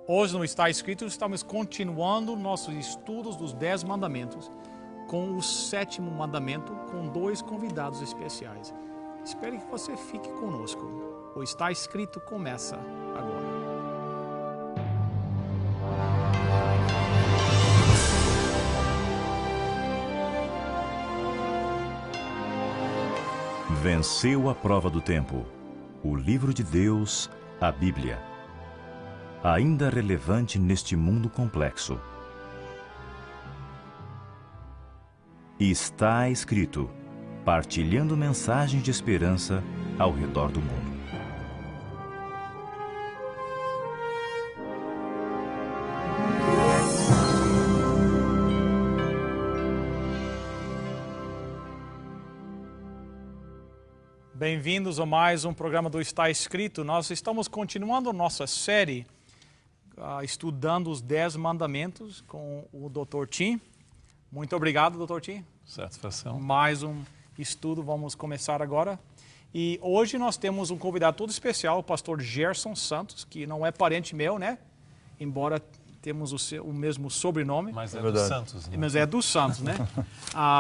Hoje no Está Escrito, estamos continuando nossos estudos dos 10 mandamentos com o 7º mandamento com 2 convidados especiais. Espero que você fique conosco. O Está Escrito começa agora. Venceu a prova do tempo. O livro de Deus, a Bíblia. Ainda relevante neste mundo complexo. Está escrito, partilhando mensagens de esperança ao redor do mundo. Bem-vindos a mais um programa do Está Escrito. Nós estamos continuando nossa série estudando os 10 mandamentos com o Dr. Tim. Muito obrigado, Dr. Tim. Satisfação. Mais um estudo, vamos começar agora. E hoje nós temos um convidado todo especial, o pastor Gerson Santos, que não é parente meu, né? Embora temos o mesmo sobrenome. Mas é dos Santos, né? Mas é dos Santos, né?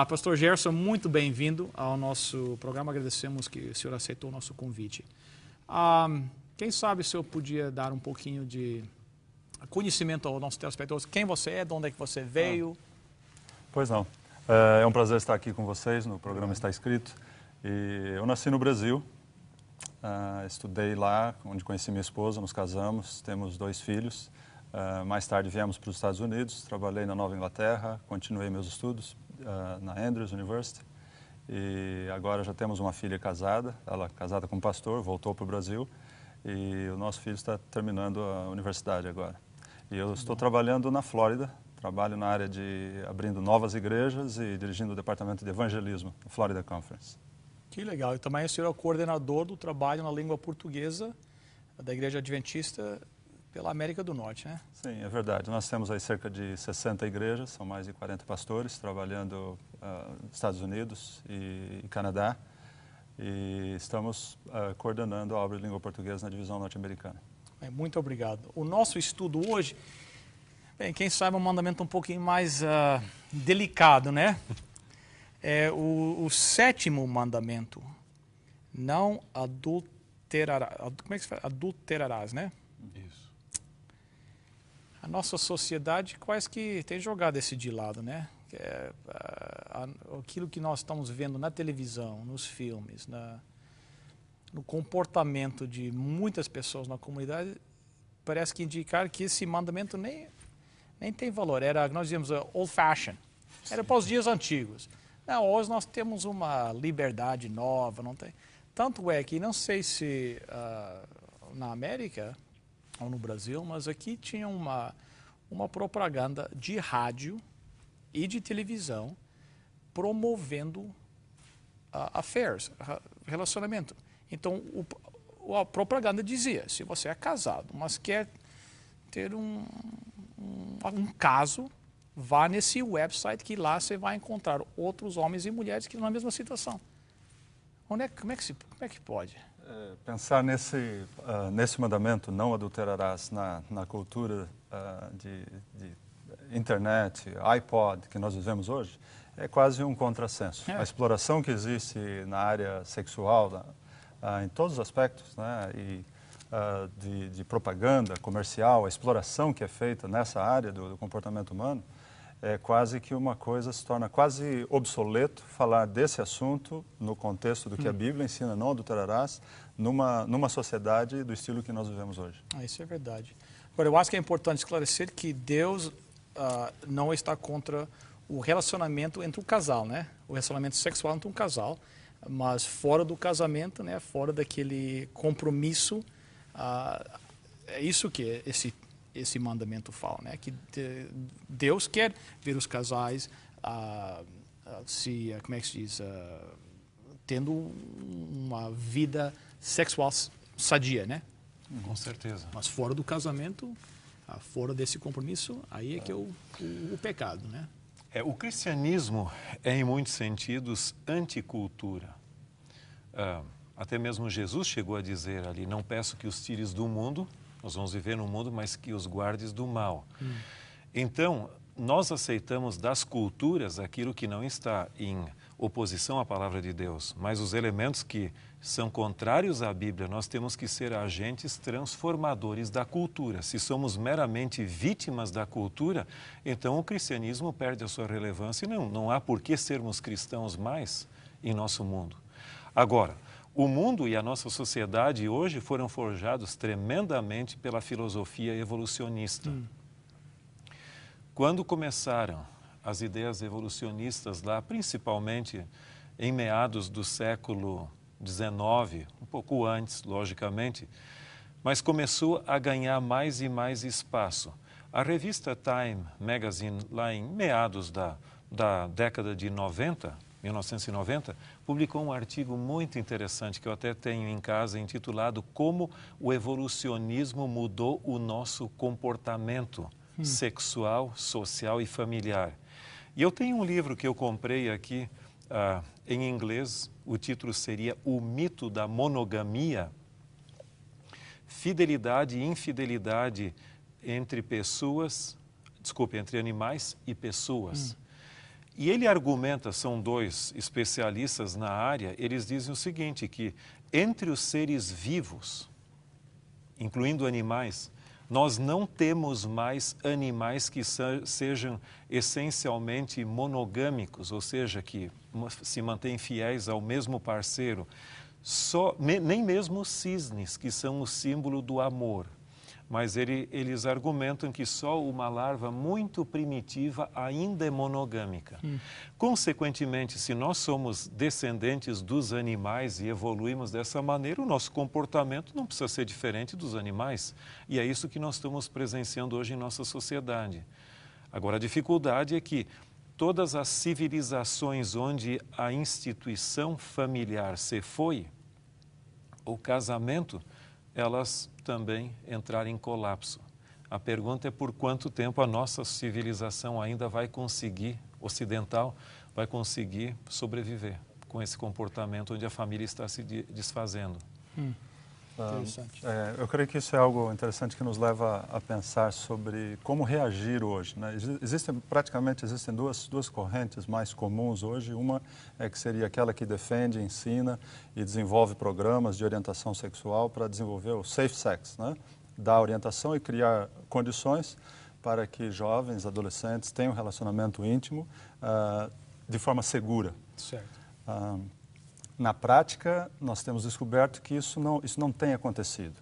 Pastor Gerson, muito bem-vindo ao nosso programa. Agradecemos que o senhor aceitou o nosso convite. Quem sabe o senhor podia dar um pouquinho de conhecimento aos nossos telespectadores, quem você é, de onde é que você veio? Pois não. É um prazer estar aqui com vocês no programa Está Escrito. E eu nasci no Brasil, estudei lá, onde conheci minha esposa, nos casamos, temos 2 filhos. Mais tarde viemos para os Estados Unidos, trabalhei na Nova Inglaterra, continuei meus estudos na Andrews University. E agora já temos uma filha casada, ela casada com um pastor, voltou para o Brasil. E o nosso filho está terminando a universidade agora. E eu estou trabalhando na Flórida, trabalho na área de abrindo novas igrejas e dirigindo o departamento de evangelismo, na Florida Conference. Que legal. E também o senhor é o coordenador do trabalho na língua portuguesa da Igreja Adventista pela América do Norte, né? Sim, é verdade. Nós temos aí cerca de 60 igrejas, são mais de 40 pastores trabalhando nos Estados Unidos e Canadá. E estamos coordenando a obra de língua portuguesa na divisão norte-americana. Muito obrigado. O nosso estudo hoje, bem, quem sabe é um mandamento um pouquinho mais delicado, né? É o 7º mandamento. Não adulterarás. Como é que se fala? Adulterarás, né? Isso. A nossa sociedade quase que tem jogado esse de lado, né? Aquilo que nós estamos vendo na televisão, nos filmes, no comportamento de muitas pessoas na comunidade, parece que indicar que esse mandamento nem tem valor. Nós dizíamos old fashion, era para os dias antigos. Não, hoje nós temos uma liberdade nova, não tem. Tanto é que, não sei se na América ou no Brasil, mas aqui tinha uma propaganda de rádio e de televisão promovendo affairs, relacionamento. Então, a propaganda dizia, se você é casado, mas quer ter um caso, vá nesse website que lá você vai encontrar outros homens e mulheres que estão na mesma situação. Como é que pode? Pensar nesse mandamento, não adulterarás, na cultura de internet, iPod, que nós vivemos hoje, é quase um contrassenso. A exploração que existe na área sexual, em todos os aspectos, né, e de propaganda comercial, a exploração que é feita nessa área do comportamento humano, é quase que uma coisa se torna quase obsoleto falar desse assunto no contexto do que a Bíblia ensina, não adulterarás, numa sociedade do estilo que nós vivemos hoje. Isso é verdade. Agora, eu acho que é importante esclarecer que Deus não está contra o relacionamento entre o casal, né? O relacionamento sexual entre um casal, mas fora do casamento, né? Fora daquele compromisso, é isso que esse mandamento fala, né? Que Deus quer ver os casais como é que se diz, tendo uma vida sexual sadia, né? Com certeza. Mas fora do casamento, fora desse compromisso, aí é que é o pecado, né? O cristianismo é, em muitos sentidos, anticultura. Até mesmo Jesus chegou a dizer ali, não peço que os tires do mundo, Nós vamos viver num mundo, mas que os guardes do mal. Então, nós aceitamos das culturas aquilo que não está em oposição à palavra de Deus, mas os elementos que são contrários à Bíblia, nós temos que ser agentes transformadores da cultura. Se somos meramente vítimas da cultura, então o cristianismo perde a sua relevância e não há por que sermos cristãos mais em nosso mundo. Agora, o mundo e a nossa sociedade hoje foram forjados tremendamente pela filosofia evolucionista. Quando começaram as ideias evolucionistas lá, principalmente em meados do século XIX, um pouco antes, logicamente, mas começou a ganhar mais e mais espaço. A revista Time Magazine, lá em meados da década de 90, 1990, publicou um artigo muito interessante que eu até tenho em casa, intitulado Como o Evolucionismo Mudou o Nosso Comportamento Sexual, Social e Familiar. E eu tenho um livro que eu comprei aqui em inglês, o título seria O Mito da Monogamia, Fidelidade e Infidelidade entre entre animais e pessoas. E ele argumenta, são dois especialistas na área, eles dizem o seguinte, que entre os seres vivos, incluindo animais, nós não temos mais animais que sejam essencialmente monogâmicos, ou seja, que se mantêm fiéis ao mesmo parceiro. Nem mesmo os cisnes, que são o símbolo do amor. Mas eles argumentam que só uma larva muito primitiva ainda é monogâmica. Consequentemente, se nós somos descendentes dos animais e evoluímos dessa maneira, o nosso comportamento não precisa ser diferente dos animais. E é isso que nós estamos presenciando hoje em nossa sociedade. Agora, a dificuldade é que todas as civilizações onde a instituição familiar se foi, o casamento, elas também entraram em colapso. A pergunta é por quanto tempo a nossa civilização ainda vai conseguir, ocidental, vai conseguir sobreviver com esse comportamento onde a família está se desfazendo. Interessante. Eu creio que isso é algo interessante que nos leva a pensar sobre como reagir hoje, né? Praticamente existem duas correntes mais comuns hoje. Uma é que seria aquela que defende, ensina e desenvolve programas de orientação sexual para desenvolver o safe sex, né? Dar orientação e criar condições para que jovens, adolescentes tenham um relacionamento íntimo de forma segura. Certo. Na prática, nós temos descoberto que isso não tem acontecido.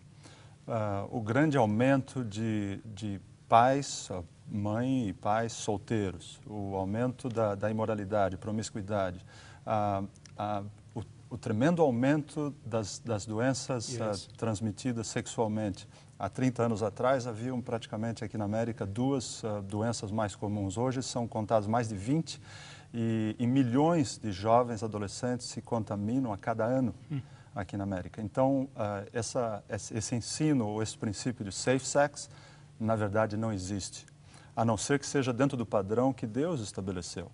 O grande aumento de pais, mãe e pais solteiros, o aumento da imoralidade, promiscuidade, o tremendo aumento das doenças transmitidas sexualmente. Há 30 anos atrás, haviam praticamente aqui na América duas doenças mais comuns. Hoje são contadas mais de 20 e milhões de jovens adolescentes se contaminam a cada ano aqui na América. Então, esse ensino, ou esse princípio de safe sex, na verdade não existe, a não ser que seja dentro do padrão que Deus estabeleceu.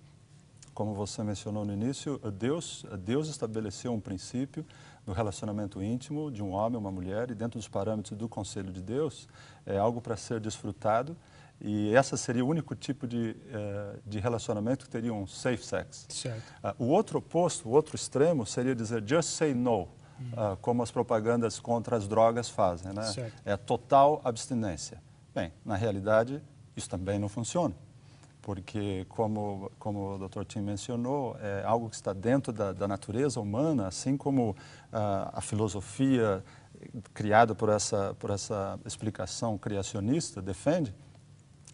Como você mencionou no início, Deus estabeleceu um princípio do relacionamento íntimo de um homem e uma mulher, e dentro dos parâmetros do Conselho de Deus, é algo para ser desfrutado. E esse seria o único tipo de relacionamento que teria um safe sex. Certo. O outro oposto, o outro extremo, seria dizer just say no, como as propagandas contra as drogas fazem, né? Certo. É total abstinência. Bem, na realidade, isso também não funciona, porque como o Dr. Tim mencionou, é algo que está dentro da natureza humana, assim como a filosofia criada por essa explicação criacionista defende,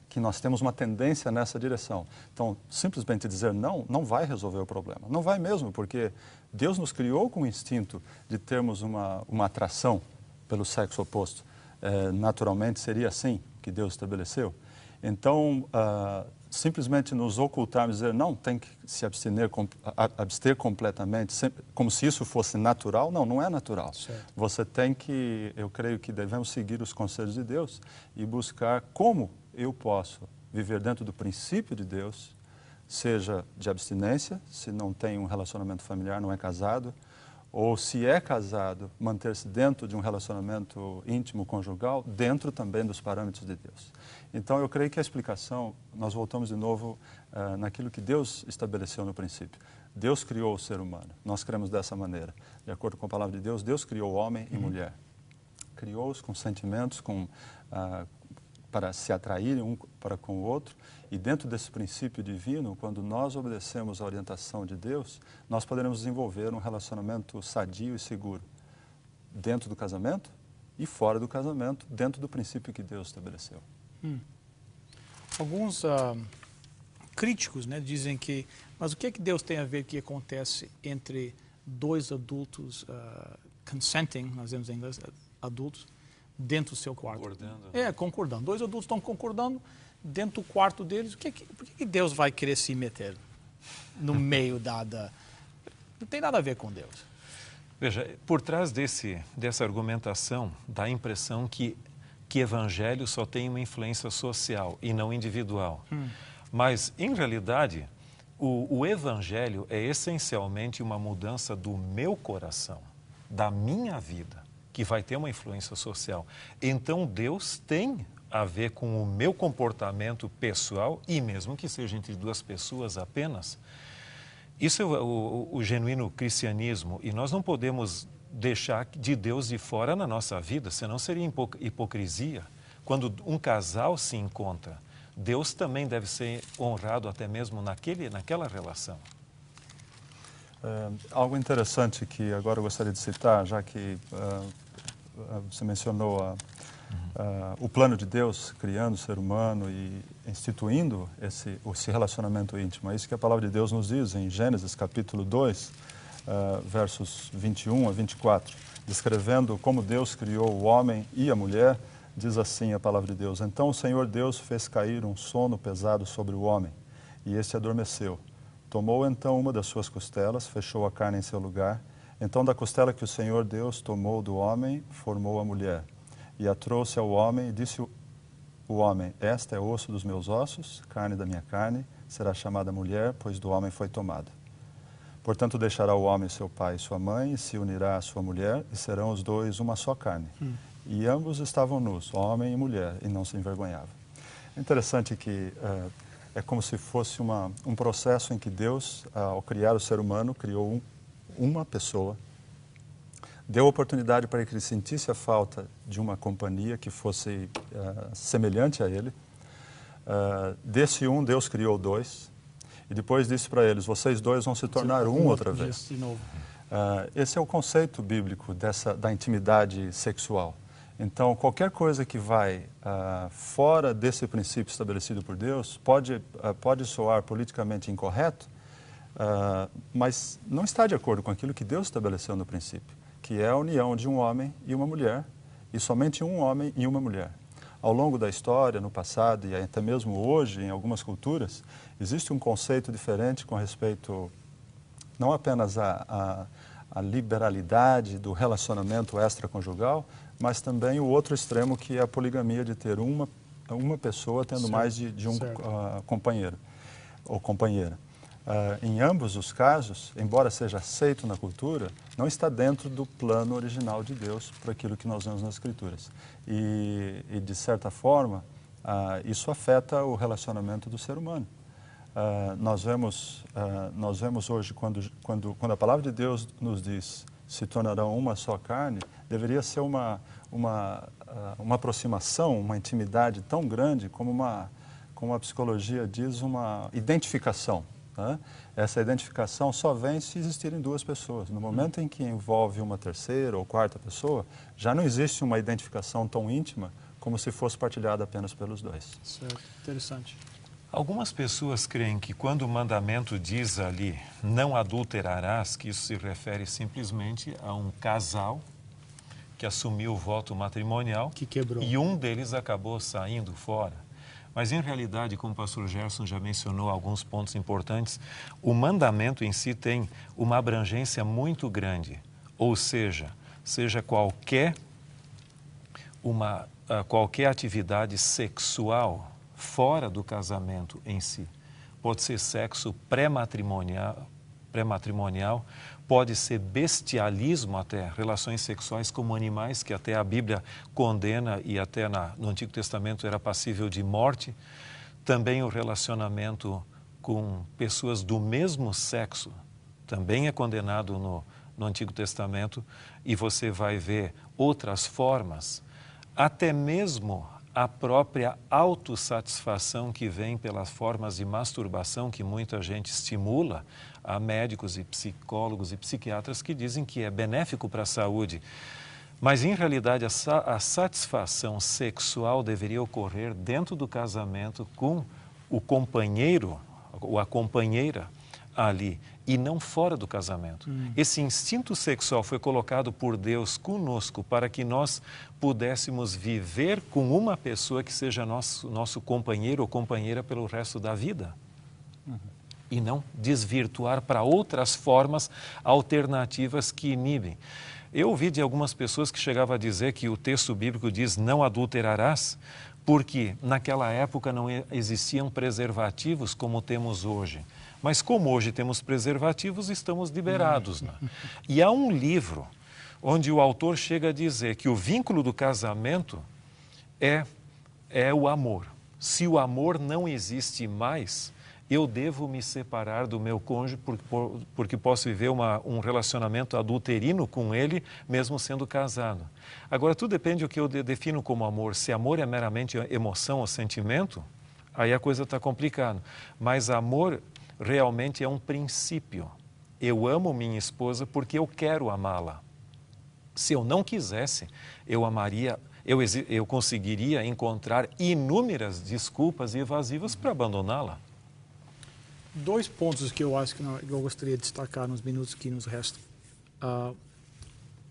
que nós temos uma tendência nessa direção. Então, simplesmente dizer não vai resolver o problema. Não vai mesmo, porque Deus nos criou com o instinto de termos uma atração pelo sexo oposto. Naturalmente, seria assim que Deus estabeleceu. Então, simplesmente nos ocultarmos, dizer não, tem que se abster completamente, como se isso fosse natural. Não é natural. Certo. Você tem que, eu creio que devemos seguir os conselhos de Deus e buscar como eu posso viver dentro do princípio de Deus, seja de abstinência, se não tem um relacionamento familiar, não é casado, ou se é casado, manter-se dentro de um relacionamento íntimo conjugal, dentro também dos parâmetros de Deus. Então, eu creio que a explicação, nós voltamos de novo naquilo que Deus estabeleceu no princípio. Deus criou o ser humano, nós cremos dessa maneira. De acordo com a palavra de Deus, Deus criou homem e mulher. Criou-os com sentimentos, para se atraírem um para com o outro. E dentro desse princípio divino, quando nós obedecemos à orientação de Deus, nós poderemos desenvolver um relacionamento sadio e seguro. Dentro do casamento e fora do casamento, dentro do princípio que Deus estabeleceu. Alguns críticos, né, dizem que, mas o que é que Deus tem a ver que acontece entre dois adultos consenting, nós dizemos em inglês, adultos, dentro do seu quarto? Concordando. Concordando. Dois adultos estão concordando dentro do quarto deles. Por que Deus vai querer se meter no meio Não tem nada a ver com Deus. Veja, por trás dessa argumentação, dá a impressão que evangelho só tem uma influência social e não individual. Mas, em realidade, o evangelho é essencialmente uma mudança do meu coração, da minha vida, que vai ter uma influência social. Então, Deus tem a ver com o meu comportamento pessoal, e mesmo que seja entre duas pessoas apenas. Isso é o genuíno cristianismo, e nós não podemos deixar de Deus de fora na nossa vida, senão seria hipocrisia. Quando um casal se encontra, Deus também deve ser honrado até mesmo naquela relação. Algo interessante que agora eu gostaria de citar, já que você mencionou o plano de Deus criando o ser humano e instituindo esse relacionamento íntimo. É isso que a palavra de Deus nos diz em Gênesis capítulo 2, versos 21 a 24. Descrevendo como Deus criou o homem e a mulher, diz assim a palavra de Deus: Então o Senhor Deus fez cair um sono pesado sobre o homem, e este adormeceu. Tomou então uma das suas costelas, fechou a carne em seu lugar. Então da costela que o Senhor Deus tomou do homem, formou a mulher. E a trouxe ao homem e disse o homem: Esta é osso dos meus ossos, carne da minha carne, será chamada mulher, pois do homem foi tomada. Portanto deixará o homem seu pai e sua mãe, e se unirá à sua mulher, e serão os dois uma só carne. E ambos estavam nus, homem e mulher, e não se envergonhavam. É interessante que é como se fosse um processo em que Deus, ao criar o ser humano, criou uma pessoa, deu oportunidade para que ele sentisse a falta de uma companhia que fosse semelhante a ele. Desse um, Deus criou dois, e depois disse para eles: vocês dois vão se tornar um outra vez. Esse é o conceito bíblico da intimidade sexual. Então, qualquer coisa que vai fora desse princípio estabelecido por Deus pode soar politicamente incorreto, mas não está de acordo com aquilo que Deus estabeleceu no princípio, que é a união de um homem e uma mulher, e somente um homem e uma mulher. Ao longo da história, no passado e até mesmo hoje, em algumas culturas, existe um conceito diferente com respeito não apenas à liberalidade do relacionamento extraconjugal, mas também o outro extremo, que é a poligamia, de ter uma pessoa tendo mais de um companheiro ou companheira. Em ambos os casos, embora seja aceito na cultura, não está dentro do plano original de Deus para aquilo que nós vemos nas Escrituras. E de certa forma, isso afeta o relacionamento do ser humano. Nós vemos hoje, quando a palavra de Deus nos diz: se tornarão uma só carne, deveria ser uma aproximação, uma intimidade tão grande como a psicologia diz, uma identificação. Né? Essa identificação só vem se existirem duas pessoas. No momento em que envolve uma terceira ou quarta pessoa, já não existe uma identificação tão íntima como se fosse partilhada apenas pelos dois. Certo, interessante. Algumas pessoas creem que quando o mandamento diz ali, não adulterarás, que isso se refere simplesmente a um casal que assumiu o voto matrimonial, que quebrou, e um deles acabou saindo fora. Mas, em realidade, como o pastor Gerson já mencionou alguns pontos importantes, o mandamento em si tem uma abrangência muito grande. Ou seja qualquer atividade sexual fora do casamento em si. Pode ser sexo pré-matrimonial pré-matrimonial, pode ser bestialismo até, relações sexuais como animais, que até a Bíblia condena e até no Antigo Testamento era passível de morte. Também o relacionamento com pessoas do mesmo sexo também é condenado no Antigo Testamento, e você vai ver outras formas, até mesmo a própria autossatisfação que vem pelas formas de masturbação que muita gente estimula. Há médicos e psicólogos e psiquiatras que dizem que é benéfico para a saúde. Mas, em realidade, a satisfação sexual deveria ocorrer dentro do casamento com o companheiro ou a companheira ali, e não fora do casamento. Esse instinto sexual foi colocado por Deus conosco para que nós pudéssemos viver com uma pessoa que seja nosso companheiro ou companheira pelo resto da vida. E não desvirtuar para outras formas alternativas que inibem. Eu ouvi de algumas pessoas que chegavam a dizer que o texto bíblico diz não adulterarás, porque naquela época não existiam preservativos como temos hoje. Mas como hoje temos preservativos, estamos liberados. Né? E há um livro onde o autor chega a dizer que o vínculo do casamento é o amor. Se o amor não existe mais, eu devo me separar do meu cônjuge porque posso viver um relacionamento adulterino com ele, mesmo sendo casado. Agora, tudo depende do que eu defino como amor. Se amor é meramente emoção ou sentimento, aí a coisa está complicada. Mas amor realmente é um princípio. Eu amo minha esposa porque eu quero amá-la. Se eu não quisesse, eu conseguiria encontrar inúmeras desculpas evasivas para abandoná-la. 2 pontos que eu acho que eu gostaria de destacar nos minutos que nos restam.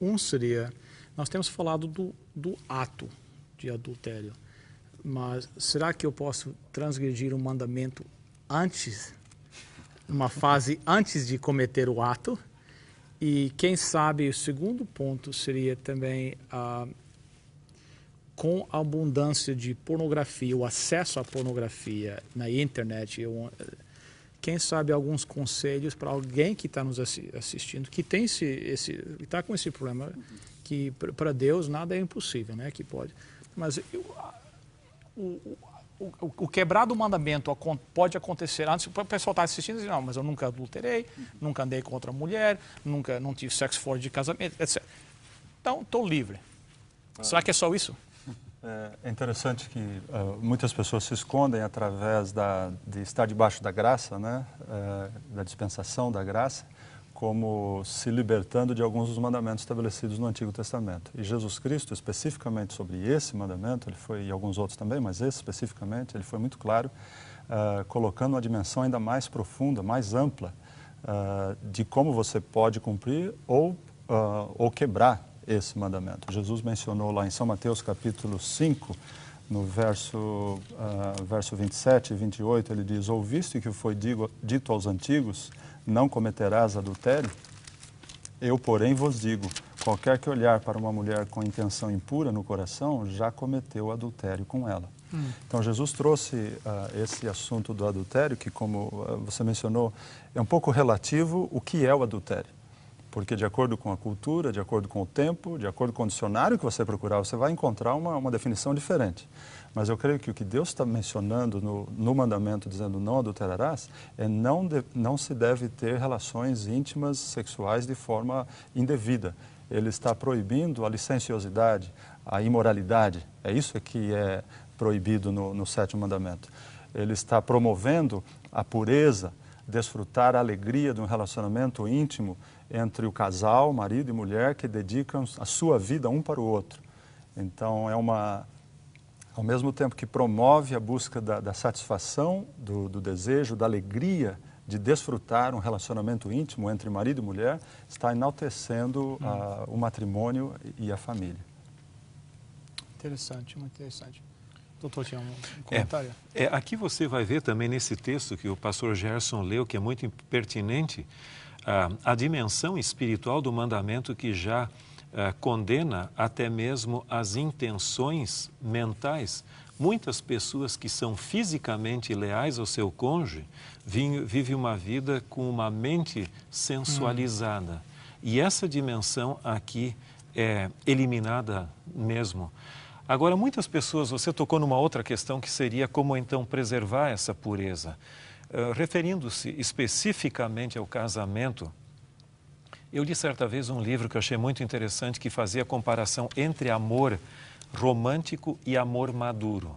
Um seria, nós temos falado do ato de adultério, mas será que eu posso transgredir um mandamento antes, numa fase antes de cometer o ato? E quem sabe o segundo ponto seria também com a abundância de pornografia, o acesso à pornografia na internet, quem sabe alguns conselhos para alguém que está nos assistindo, que tem está com esse problema, que para Deus nada é impossível, né? Que pode. Mas o quebrar do mandamento pode acontecer antes. O pessoal está assistindo e diz, não, mas eu nunca adulterei, nunca andei com outra mulher, não tive sexo fora de casamento, etc. Então, estou livre. Será que é só isso? É interessante que muitas pessoas se escondem através de estar debaixo da graça, né? Da dispensação da graça, como se libertando de alguns dos mandamentos estabelecidos no Antigo Testamento. E Jesus Cristo, especificamente sobre esse mandamento, e alguns outros também, mas esse especificamente, ele foi muito claro, colocando uma dimensão ainda mais profunda, mais ampla, de como você pode cumprir ou quebrar esse mandamento. Jesus mencionou lá em São Mateus capítulo 5, no verso 27 e 28, ele diz, ouviste que foi dito aos antigos, não cometerás adultério? Eu, porém, vos digo, qualquer que olhar para uma mulher com intenção impura no coração, já cometeu adultério com ela. Então, Jesus trouxe esse assunto do adultério, que, como você mencionou, é um pouco relativo o que é o adultério. Porque de acordo com a cultura, de acordo com o tempo, de acordo com o dicionário que você procurar, você vai encontrar uma definição diferente. Mas eu creio que o que Deus está mencionando no mandamento, dizendo não adulterarás, não se deve ter relações íntimas sexuais de forma indevida. Ele está proibindo a licenciosidade, a imoralidade. É isso que é proibido no 7º mandamento. Ele está promovendo a pureza, desfrutar a alegria de um relacionamento íntimo entre o casal, marido e mulher, que dedicam a sua vida um para o outro. Então, ao mesmo tempo que promove a busca da satisfação, do desejo, da alegria de desfrutar um relacionamento íntimo entre marido e mulher, está enaltecendo o matrimônio e a família. Interessante, muito interessante. Doutor, tinha um comentário? Aqui você vai ver também nesse texto que o pastor Gerson leu, que é muito pertinente, a dimensão espiritual do mandamento que já condena até mesmo as intenções mentais. Muitas pessoas que são fisicamente leais ao seu cônjuge vivem uma vida com uma mente sensualizada. E essa dimensão aqui é eliminada mesmo. Agora, muitas pessoas, você tocou numa outra questão que seria como então preservar essa pureza. Referindo-se especificamente ao casamento, eu li certa vez um livro que eu achei muito interessante que fazia a comparação entre amor romântico e amor maduro.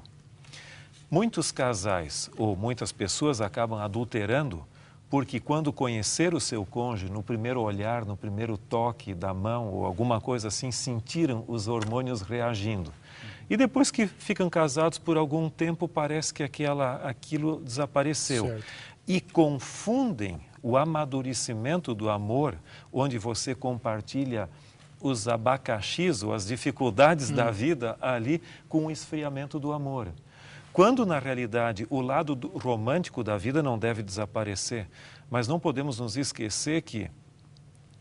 Muitos casais ou muitas pessoas acabam adulterando porque quando conhecer o seu cônjuge, no primeiro olhar, no primeiro toque da mão ou alguma coisa assim, sentiram os hormônios reagindo. E depois que ficam casados por algum tempo, parece que aquilo desapareceu. Certo. E confundem o amadurecimento do amor, onde você compartilha os abacaxis ou as dificuldades da vida ali, com o esfriamento do amor. Quando, na realidade, o lado romântico da vida não deve desaparecer, mas não podemos nos esquecer que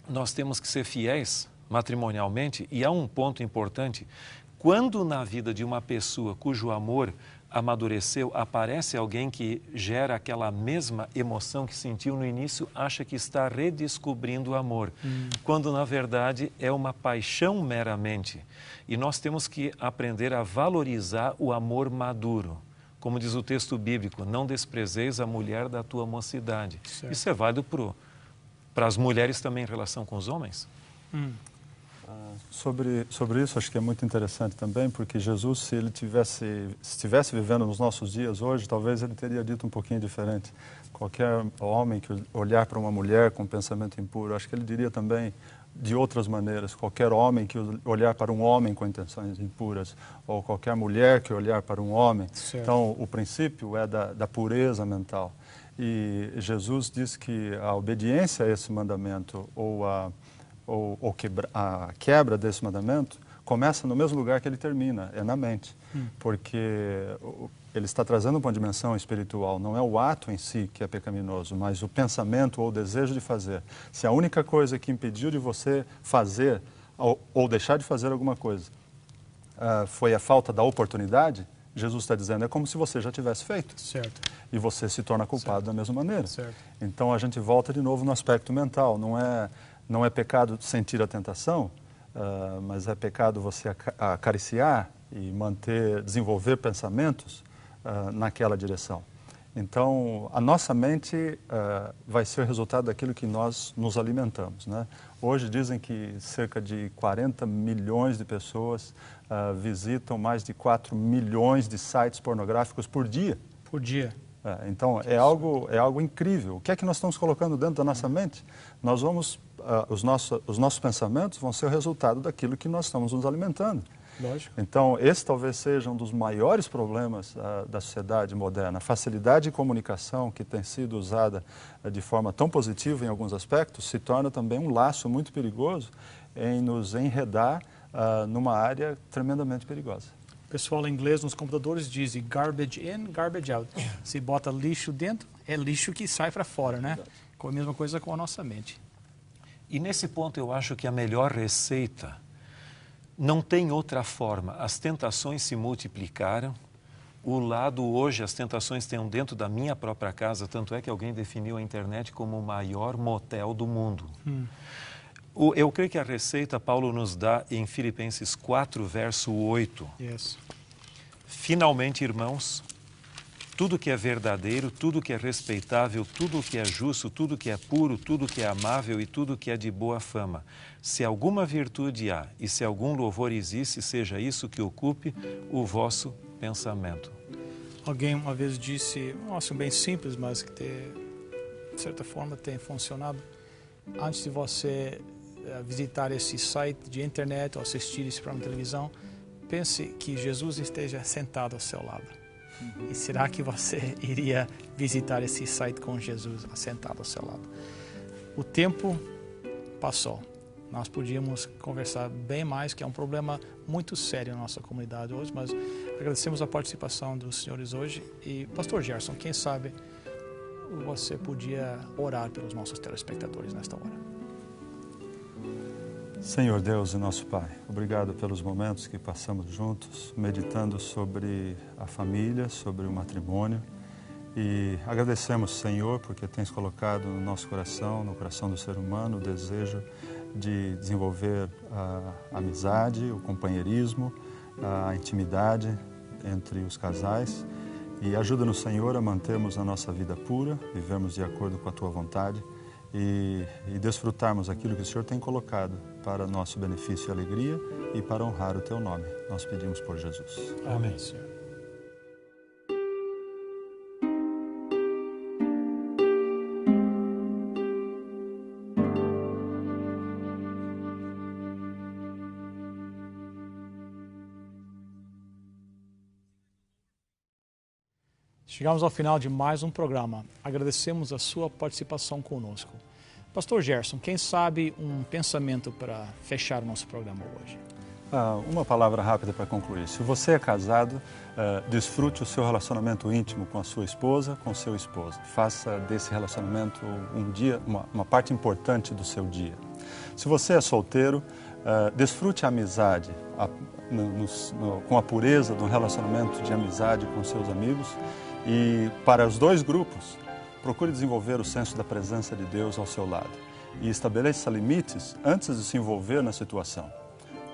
nós temos que ser fiéis matrimonialmente, e há um ponto importante: quando na vida de uma pessoa cujo amor amadureceu, aparece alguém que gera aquela mesma emoção que sentiu no início, acha que está redescobrindo o amor, quando na verdade é uma paixão meramente. E nós temos que aprender a valorizar o amor maduro. Como diz o texto bíblico, não desprezeis a mulher da tua mocidade. Certo. Isso é válido para as mulheres também em relação com os homens? Sobre isso, acho que é muito interessante também, porque Jesus, se ele estivesse vivendo nos nossos dias hoje, talvez ele teria dito um pouquinho diferente. Qualquer homem que olhar para uma mulher com pensamento impuro, acho que ele diria também de outras maneiras. Qualquer homem que olhar para um homem com intenções impuras, ou qualquer mulher que olhar para um homem. Certo. Então, o princípio é da pureza mental. E Jesus diz que a obediência a esse mandamento, ou a quebra desse mandamento, começa no mesmo lugar que ele termina, é na mente. Porque ele está trazendo uma dimensão espiritual, não é o ato em si que é pecaminoso, mas o pensamento ou o desejo de fazer. Se a única coisa que impediu de você fazer ou deixar de fazer alguma coisa foi a falta da oportunidade, Jesus está dizendo, é como se você já tivesse feito. Certo. E você se torna culpado da mesma maneira. Certo. Então a gente volta de novo no aspecto mental, não é pecado sentir a tentação, mas é pecado você acariciar e desenvolver pensamentos naquela direção. Então, a nossa mente vai ser o resultado daquilo que nós nos alimentamos, né? Hoje dizem que cerca de 40 milhões de pessoas visitam mais de 4 milhões de sites pornográficos por dia. Por dia. Então, é algo incrível. O que é que nós estamos colocando dentro da nossa mente? Nós vamos, os nossos pensamentos vão ser o resultado daquilo que nós estamos nos alimentando. Lógico. Então, esse talvez seja um dos maiores problemas da sociedade moderna. A facilidade de comunicação, que tem sido usada de forma tão positiva em alguns aspectos, se torna também um laço muito perigoso em nos enredar numa área tremendamente perigosa. O pessoal em inglês nos computadores diz garbage in, garbage out. Se bota lixo dentro, é lixo que sai para fora, né? Com a mesma coisa com a nossa mente. E nesse ponto eu acho que a melhor receita, não tem outra forma. As tentações se multiplicaram. Hoje, as tentações estão dentro da minha própria casa, tanto é que alguém definiu a internet como o maior motel do mundo. Eu creio que a receita Paulo nos dá em Filipenses 4, verso 8. Yes. Finalmente, irmãos, tudo que é verdadeiro, tudo que é respeitável, tudo que é justo, tudo que é puro, tudo que é amável e tudo que é de boa fama. Se alguma virtude há e se algum louvor existe, seja isso que ocupe o vosso pensamento. Alguém uma vez disse, um negócio bem simples, mas que de certa forma tem funcionado. Antes de você visitar esse site de internet ou assistir esse programa de televisão, pense que Jesus esteja sentado ao seu lado. E será que você iria visitar esse site com Jesus sentado ao seu lado? O tempo passou. Nós podíamos conversar bem mais, que é um problema muito sério na nossa comunidade hoje, mas agradecemos a participação dos senhores hoje. E, Pastor Gerson, quem sabe você podia orar pelos nossos telespectadores nesta hora. Senhor Deus e nosso Pai, obrigado pelos momentos que passamos juntos, meditando sobre a família, sobre o matrimônio. E agradecemos, Senhor, porque tens colocado no nosso coração, no coração do ser humano, o desejo de desenvolver a amizade, o companheirismo, a intimidade entre os casais. E ajuda-nos, Senhor, a mantermos a nossa vida pura, vivermos de acordo com a Tua vontade e desfrutarmos aquilo que o Senhor tem colocado para nosso benefício e alegria e para honrar o Teu nome. Nós pedimos por Jesus. Amém, Senhor. Chegamos ao final de mais um programa. Agradecemos a sua participação conosco. Pastor Gerson, quem sabe um pensamento para fechar o nosso programa hoje? Uma palavra rápida para concluir. Se você é casado, desfrute o seu relacionamento íntimo com a sua esposa, com o seu esposo. Faça desse relacionamento uma parte importante do seu dia. Se você é solteiro, desfrute a amizade com a pureza do relacionamento de amizade com seus amigos. E para os dois grupos, procure desenvolver o senso da presença de Deus ao seu lado e estabeleça limites antes de se envolver na situação.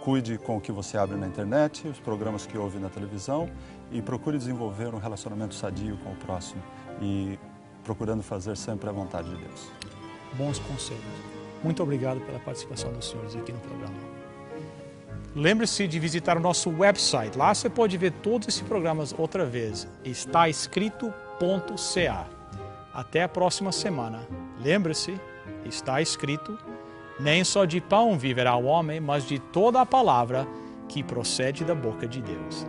Cuide com o que você abre na internet, os programas que ouve na televisão e procure desenvolver um relacionamento sadio com o próximo e procurando fazer sempre a vontade de Deus. Bons conselhos. Muito obrigado pela participação dos senhores aqui no programa. Lembre-se de visitar o nosso website. Lá você pode ver todos esses programas outra vez. Estaescrito.ca. Até a próxima semana. Lembre-se, está escrito, nem só de pão viverá o homem, mas de toda a palavra que procede da boca de Deus.